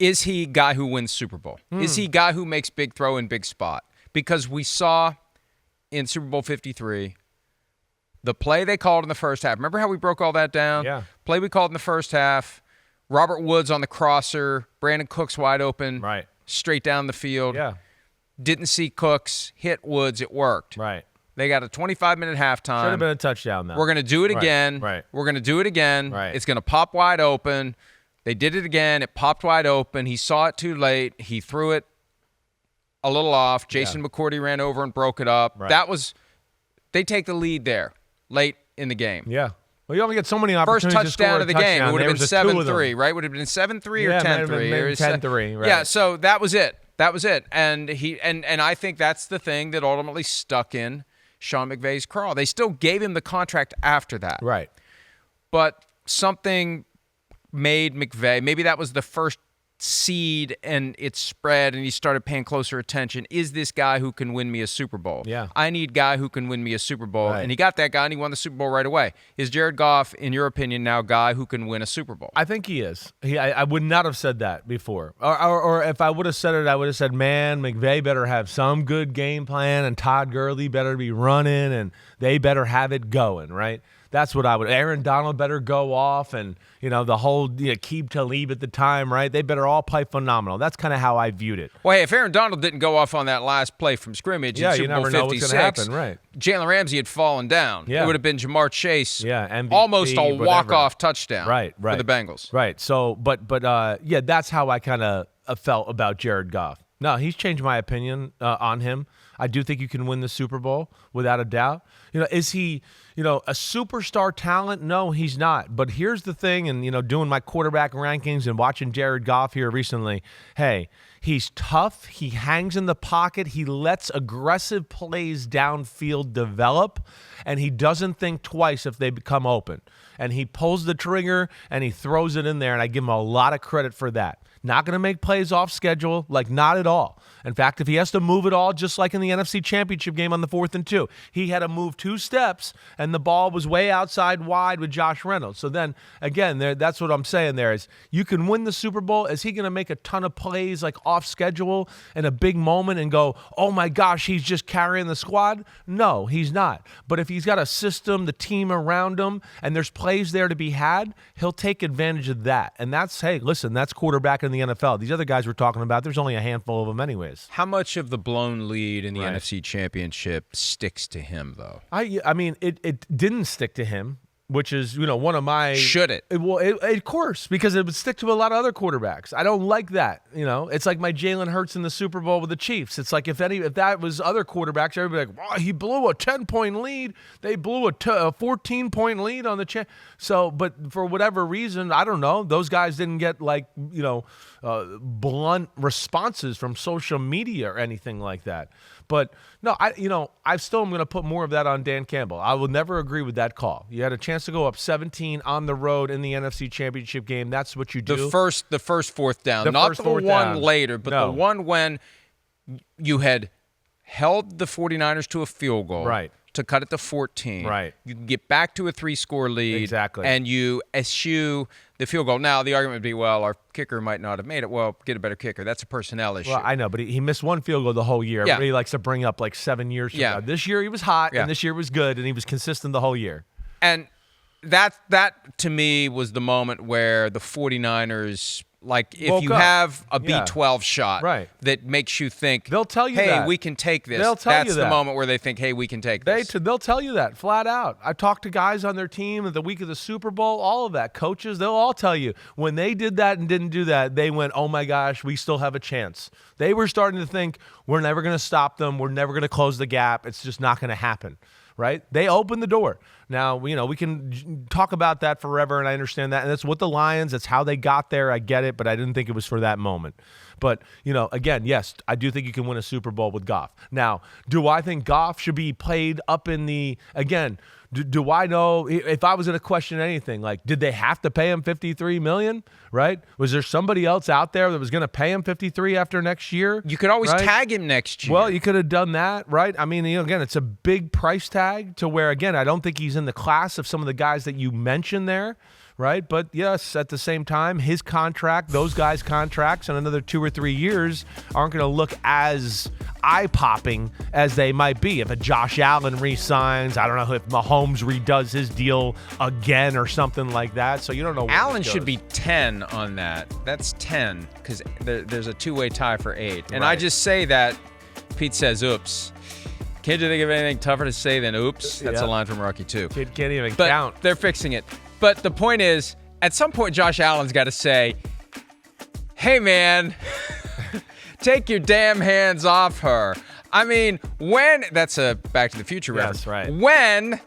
Is he a guy who wins Super Bowl? Is he a guy who makes big throw in big spot? Because we saw in Super Bowl 53, the play they called in the first half. Remember how we broke all that down? Yeah. Play we called in the first half. Robert Woods on the crosser. Brandon Cooks wide open. Right. Straight down the field. Yeah. Didn't see Cooks. Hit Woods. It worked. Right. They got a 25-minute halftime. Should have been a touchdown, though. We're going to do it again. Right. We're going to do it again. Right. It's going to pop wide open. They did it again. It popped wide open. He saw it too late. He threw it a little off. Jason McCourty ran over and broke it up. Right. They take the lead there late in the game. Yeah. Well, you only get so many opportunities First touchdown to of the score a game. It touchdown. would have There been was 7-3, right? Would have been 7-3 or Yeah, 10-3. maybe 10-3, right. Yeah, so that was it. That was it. And I think that's the thing that ultimately stuck in Sean McVay's craw. They still gave him the contract after that. Right. But something made McVay, maybe that was the first seed and it spread and he started paying closer attention. Is this guy who can win me a Super Bowl? Yeah. I need a guy who can win me a Super Bowl. Right. And he got that guy and he won the Super Bowl right away. Is Jared Goff, in your opinion, now a guy who can win a Super Bowl? I think he is. I would not have said that before. Or if I would have said it, I would have said, man, McVay better have some good game plan and Todd Gurley better be running and they better have it going, right? That's what I would. Aaron Donald better go off, and the whole Aqib Talib at the time, right? They better all play phenomenal. That's kind of how I viewed it. Well, hey, if Aaron Donald didn't go off on that last play from scrimmage in Super Bowl 56, know what's going to happen, right? Jalen Ramsey had fallen down. Yeah. It would have been Jamar Chase. Yeah, MVP, almost a whatever. walk-off touchdown. Right. For the Bengals. Right. So, but that's how I kind of felt about Jared Goff. No, he's changed my opinion on him. I do think you can win the Super Bowl without a doubt. Is he, a superstar talent? No, he's not. But here's the thing, and, doing my quarterback rankings and watching Jared Goff here recently, hey, he's tough. He hangs in the pocket. He lets aggressive plays downfield develop, and he doesn't think twice if they become open. And he pulls the trigger, and he throws it in there, and I give him a lot of credit for that. Not going to make plays off schedule, not at all. In fact, if he has to move it all, just like in the NFC Championship game on the 4th and 2, he had to move 2 steps, and the ball was way outside wide with Josh Reynolds. So then, again, that's what I'm saying there is you can win the Super Bowl. Is he going to make a ton of plays off schedule in a big moment and go, oh my gosh, he's just carrying the squad? No, he's not. But if he's got a system, the team around him, and there's plays there to be had, he'll take advantage of that. And that's quarterback in the NFL. These other guys we're talking about, there's only a handful of them anyways. How much of the blown lead in the NFC Championship sticks to him, though? I mean, it didn't stick to him, which is, one of my... Should it? Well, of course, because it would stick to a lot of other quarterbacks. I don't like that, It's like my Jalen Hurts in the Super Bowl with the Chiefs. It's like if that was other quarterbacks, everybody would be like, wow, he blew a 10-point lead. They blew a 14-point lead on the So, but for whatever reason, I don't know, those guys didn't get blunt responses from social media or anything like that. But no, I still am going to put more of that on Dan Campbell. I will never agree with that call. You had a chance to go up 17 on the road in the NFC Championship game. That's what you do. The first 4th down, not the one later, but the one when you had held the 49ers to a field goal. Right. To cut it to 14. Right. You can get back to a 3-score lead. Exactly. And you eschew the field goal. Now, the argument would be, well, our kicker might not have made it. Well, get a better kicker. That's a personnel issue. Well, I know, but he missed one field goal the whole year. Yeah. Everybody likes to bring up 7 years from Yeah. now. This year he was hot, Yeah. and this year was good, and he was consistent the whole year. And that to me was the moment where the 49ers, if woke you up. have a B12 shot Right. that makes you think, They'll tell you hey, that. we can take this. They'll tell That's you the that. moment where they think, hey, we can take this. They'll tell you that flat out. I talked to guys on their team at the week of the Super Bowl, all of that. Coaches, they'll all tell you when they did that and didn't do that, they went, oh my gosh, we still have a chance. They were starting to think, we're never going to stop them. We're never going to close the gap. It's just not going to happen. Right? They opened the door. Now, we can talk about that forever, and I understand that. And that's what the Lions, that's how they got there. I get it, but I didn't think it was for that moment. But, again, yes, I do think you can win a Super Bowl with Goff. Now, do I think Goff should be played up in the, again, do I know, if I was going to question anything, did they have to pay him $53 million, right? Was there somebody else out there that was going to pay him $53 after next year? You could always right? tag him next year. Well, you could have done that, right? I mean, again, it's a big price tag to where, again, I don't think he's in the class of some of the guys that you mentioned there, right? But yes, at the same time, his contract, those guys' contracts in another 2 or 3 years aren't going to look as eye-popping as they might be. If a Josh Allen re-signs, I don't know if Mahomes redoes his deal again or something like that. So you don't know where Allen this should goes. be 10 on that. That's 10 because there's a two-way tie for 8. And I Right. just say that. Pete says, oops. Can't you think of anything tougher to say than oops? That's a Yeah. line from Rocky, too. Kid can't even But count. they're fixing it. But the point is, at some point, Josh Allen's got to say, hey, man, take your damn hands off her. I mean, when – that's a Back to the Future reference. Yes, right. When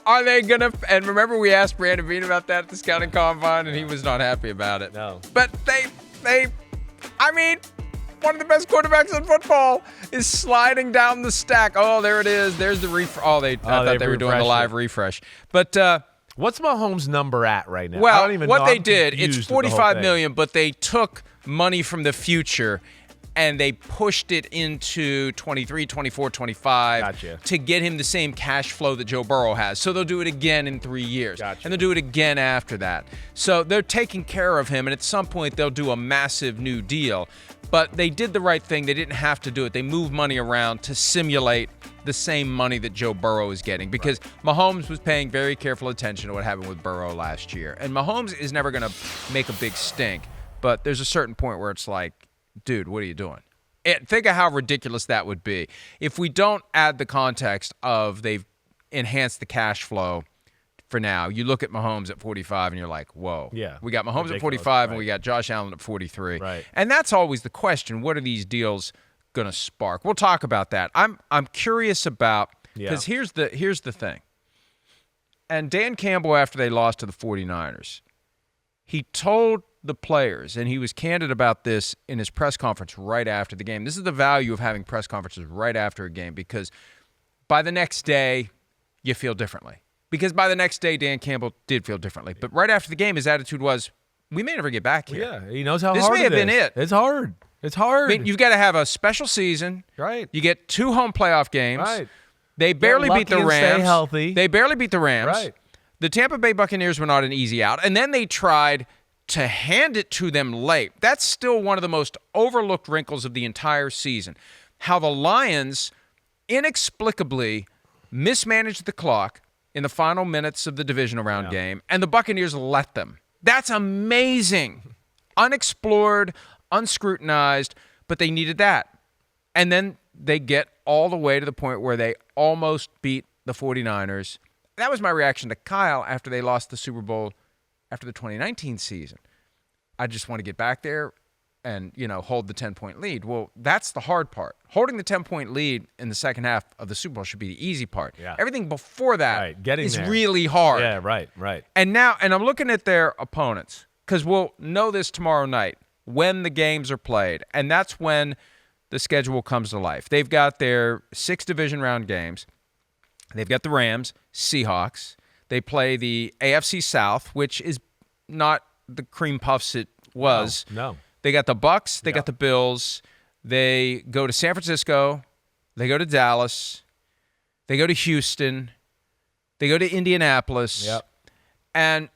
are they going to – and remember we asked Brandon Bean about that at the scouting combine, and he was not happy about it. No. But they I mean – one of the best quarterbacks in football is sliding down the stack. Oh, there it is. There's the refresh. I thought they were doing the live refresh. But what's Mahomes' number at right now? I well, don't even what know. they I'm did, confused it's with the whole $45 thing. million, but they took money from the future and they pushed it into 23, 24, 25 Gotcha. to get him the same cash flow that Joe Burrow has. So they'll do it again in 3 years. Gotcha. And they'll do it again after that. So they're taking care of him, and at some point they'll do a massive new deal. But they did the right thing. They didn't have to do it. They moved money around to simulate the same money that Joe Burrow is getting because Mahomes was paying very careful attention to what happened with Burrow last year. And Mahomes is never going to make a big stink, but there's a certain point where it's like, dude, what are you doing? And think of how ridiculous that would be. If we don't add the context of they've enhanced the cash flow for now, you look at Mahomes at 45 and you're like, whoa. Yeah. We got Mahomes Ridiculous, at 45 and right. we got Josh Allen at 43. Right. And that's always the question. What are these deals going to spark? We'll talk about that. I'm curious about because here's the thing. And Dan Campbell, after they lost to the 49ers, he told the players, and he was candid about this in his press conference right after the game. This is the value of having press conferences right after a game because by the next day, you feel differently. Because by the next day, Dan Campbell did feel differently. But right after the game, his attitude was, we may never get back here. Yeah, he knows how This hard may have it been is. it. It's hard. It's hard. I mean, you've got to have a special season. Right. You get 2 home playoff games. Right. They barely beat the lucky and Rams. stay healthy. They barely beat the Rams. Right. The Tampa Bay Buccaneers were not an easy out. And then they tried to hand it to them late. That's still one of the most overlooked wrinkles of the entire season. How the Lions inexplicably mismanaged the clock in the final minutes of the divisional round game, and the Buccaneers let them. That's amazing. Unexplored, unscrutinized, but they needed that. And then they get all the way to the point where they almost beat the 49ers. That was my reaction to Kyle after they lost the Super Bowl after the 2019 season. I just want to get back there and, hold the 10-point lead. Well, that's the hard part. Holding the 10-point lead in the second half of the Super Bowl should be the easy part. Yeah. Everything before that Right, getting is there. really hard. Yeah, right. And I'm looking at their opponents because we'll know this tomorrow night when the games are played, and that's when the schedule comes to life. They've got their 6 division round games. They've got the Rams, Seahawks. They play the AFC South, which is not the cream puffs it was. No. They got the Bucks. They got the Bills. They go to San Francisco. They go to Dallas. They go to Houston. They go to Indianapolis. Yep. And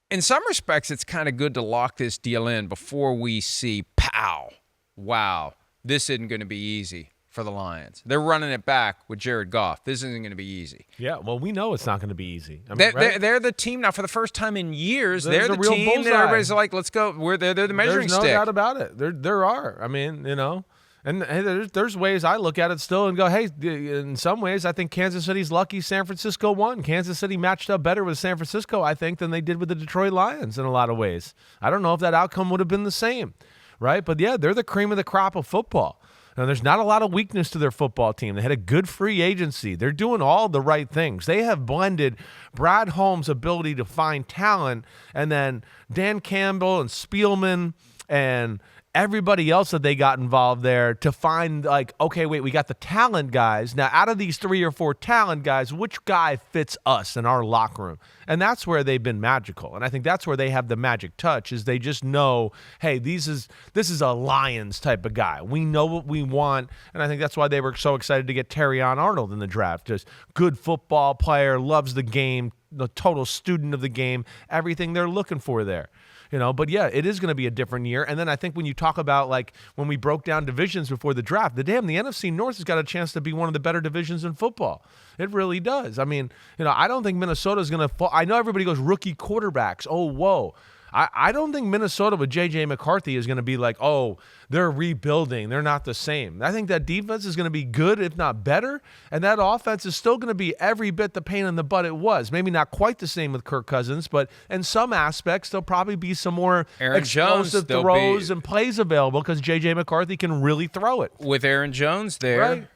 in some respects, it's kind of good to lock this deal in before we see, pow, wow, this isn't going to be easy for the Lions. They're running it back with Jared Goff. This isn't going to be easy. Yeah, well, we know it's not going to be easy. I mean, They're the team now for the first time in years. There's they're a the real team that bullseye. everybody's like, let's go. They're the measuring There's no stick. doubt about it. There are. I mean, and hey, there's ways I look at it still and go, hey, in some ways, I think Kansas City's lucky San Francisco won. Kansas City matched up better with San Francisco, I think, than they did with the Detroit Lions in a lot of ways. I don't know if that outcome would have been the same, right? But yeah, they're the cream of the crop of football. Now, there's not a lot of weakness to their football team. They had a good free agency. They're doing all the right things. They have blended Brad Holmes' ability to find talent and then Dan Campbell and Spielman and everybody else that they got involved there to find, like, okay, wait, we got the talent guys. Now, out of these 3 or 4 talent guys, which guy fits us in our locker room? And that's where they've been magical. And I think that's where they have the magic touch, is they just know, hey, this is a Lions type of guy. We know what we want. And I think that's why they were so excited to get Terrion Arnold in the draft. Just good football player, loves the game, the total student of the game, everything they're looking for there. But yeah, it is going to be a different year. And then I think when you talk about, like, when we broke down divisions before the draft, the NFC North has got a chance to be one of the better divisions in football. It really does. I mean, I don't think Minnesota is going to fall. I know everybody goes rookie quarterbacks. Oh, whoa. I don't think Minnesota with J.J. McCarthy is going to be like, oh, they're rebuilding. They're not the same. I think that defense is going to be good, if not better, and that offense is still going to be every bit the pain in the butt it was. Maybe not quite the same with Kirk Cousins, but in some aspects, there'll probably be some more explosive throws and plays available because J.J. McCarthy can really throw it. With Aaron Jones there. Right.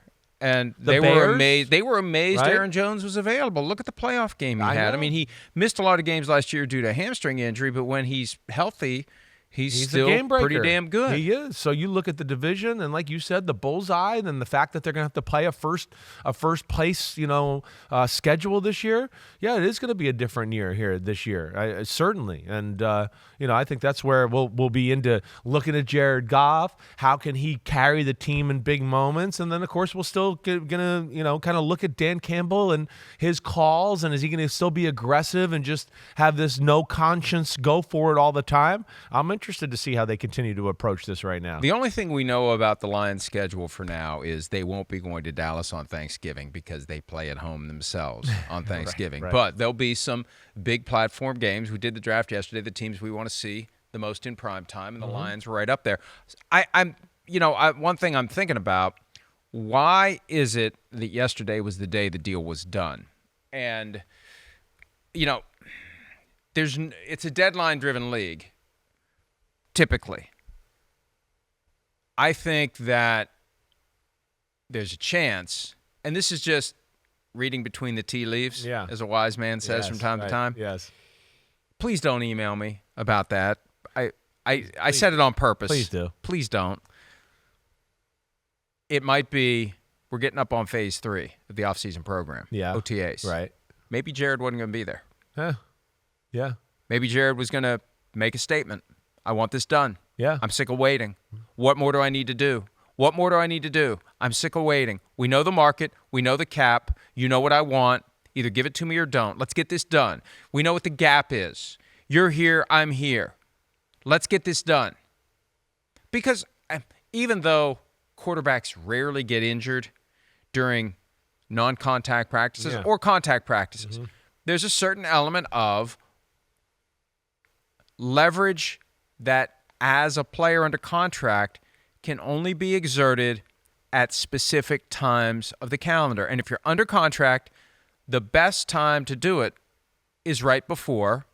And they were amazed. They were amazed Right? Aaron Jones was available. Look at the playoff game he had. know. I mean, he missed a lot of games last year due to a hamstring injury, but when he's healthy, he's a still game breaker. pretty damn good. He is. So you look at the division, and like you said, the bullseye, and the fact that they're going to have to play a first place, schedule this year. Yeah, it is going to be a different year here this year, certainly. And I think that's where we'll be into looking at Jared Goff. How can he carry the team in big moments? And then of course we'll still gonna kind of look at Dan Campbell and his calls, and is he going to still be aggressive and just have this no conscience go for it all the time? I'm interested to see how they continue to approach this right now. The only thing we know about the Lions' schedule for now is they won't be going to Dallas on Thanksgiving because they play at home themselves on Thanksgiving. Right. But there'll be some big platform games. We did the draft yesterday, the teams we want to see the most in prime time, and the Lions were right up there. One thing I'm thinking about, why is it that yesterday was the day the deal was done? And, it's a deadline-driven league. Typically, I think that there's a chance, and this is just reading between the tea leaves, as a wise man says from time to time. Yes. Please don't email me about that. I said it on purpose. Please do. Please don't. It might be we're getting up on phase 3 of the offseason program, OTAs. Right. Maybe Jared wasn't going to be there. Huh. Yeah. Maybe Jared was going to make a statement. I want this done. Yeah. I'm sick of waiting. What more do I need to do? What more do I need to do? I'm sick of waiting. We know the market. We know the cap. You know what I want. Either give it to me or don't. Let's get this done. We know what the gap is. You're here. I'm here. Let's get this done. Because even though quarterbacks rarely get injured during non-contact practices or contact practices, there's a certain element of leverage that, as a player under contract, can only be exerted at specific times of the calendar. And if you're under contract, the best time to do it is right before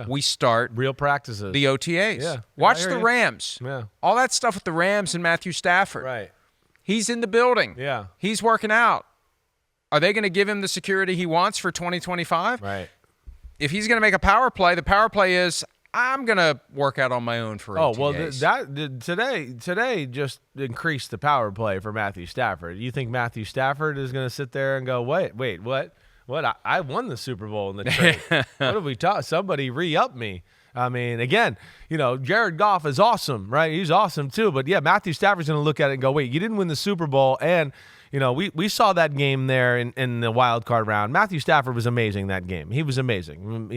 we start real practices, the OTAs. Yeah. Watch the Rams. Yeah. All that stuff with the Rams and Matthew Stafford. Right. He's in the building. Yeah. He's working out. Are they going to give him the security he wants for 2025? Right. If he's going to make a power play, the power play is, I'm going to work out on my own for OTAs. Oh, well, today just increased the power play for Matthew Stafford. You think Matthew Stafford is going to sit there and go, wait, what? What? I won the Super Bowl in the trade. What have we taught? Somebody re-up me. I mean, again, Jared Goff is awesome, right? He's awesome too. But, yeah, Matthew Stafford's going to look at it and go, wait, you didn't win the Super Bowl, and we saw that game there in the wild card round. Matthew Stafford was amazing that game. He was amazing.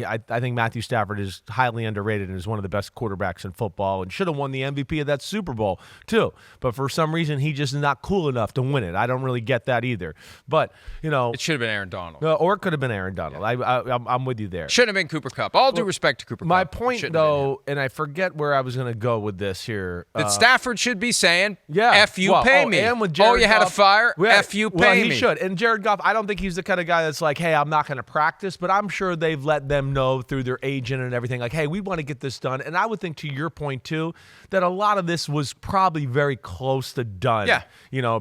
I think Matthew Stafford is highly underrated and is one of the best quarterbacks in football and should have won the MVP of that Super Bowl too. But for some reason, he just is not cool enough to win it. I don't really get that either. But, it should have been Aaron Donald. Or it could have been Aaron Donald. Yeah. I'm with you there. Shouldn't have been Cooper Kupp. All due respect to Cooper Kupp. My point, though, and I forget where I was going to go with this here. That Stafford should be saying, yeah. F you, pay me. And with Jared you had a fire, F you, pay me. He should. And Jared Goff, I don't think he's the kind of guy that's like, hey, I'm not going to practice, but I'm sure they've let them know through their agent and everything, like, hey, we want to get this done. And I would think, to your point, too, that a lot of this was probably very close to done,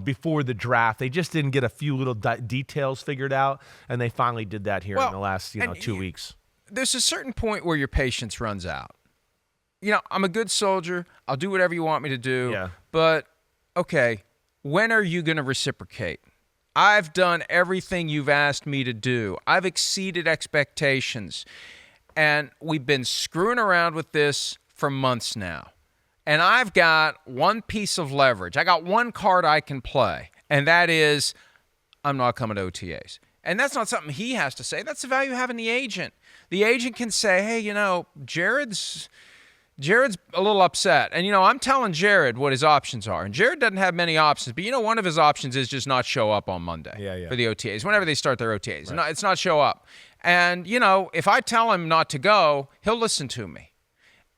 before the draft. They just didn't get a few little details figured out, and they finally did that here in the last 2 weeks. There's a certain point where your patience runs out. I'm a good soldier. I'll do whatever you want me to do. Yeah. But, okay, when are you going to reciprocate? I've done everything you've asked me to do. I've exceeded expectations. And we've been screwing around with this for months now. And I've got one piece of leverage. I got one card I can play, and that is I'm not coming to OTAs. And that's not something he has to say. That's the value of having the agent. The agent can say, hey, Jared's a little upset. And, I'm telling Jared what his options are. And Jared doesn't have many options. But, one of his options is just not show up on Monday for the OTAs, whenever they start their OTAs. Right. No, it's not show up. And, if I tell him not to go, he'll listen to me.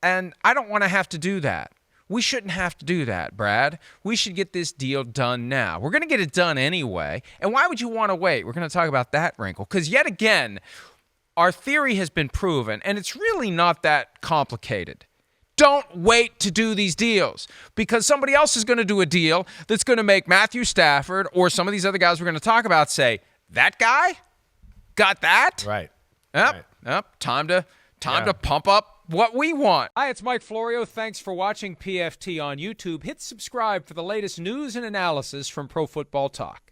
And I don't want to have to do that. We shouldn't have to do that, Brad. We should get this deal done now. We're going to get it done anyway. And why would you want to wait? We're going to talk about that wrinkle. Because yet again, our theory has been proven, and it's really not that complicated. Don't wait to do these deals because somebody else is going to do a deal that's going to make Matthew Stafford or some of these other guys we're going to talk about say, that guy got that? Right. Yep. Time to pump up what we want. Hi, it's Mike Florio. Thanks for watching PFT on YouTube. Hit subscribe for the latest news and analysis from Pro Football Talk.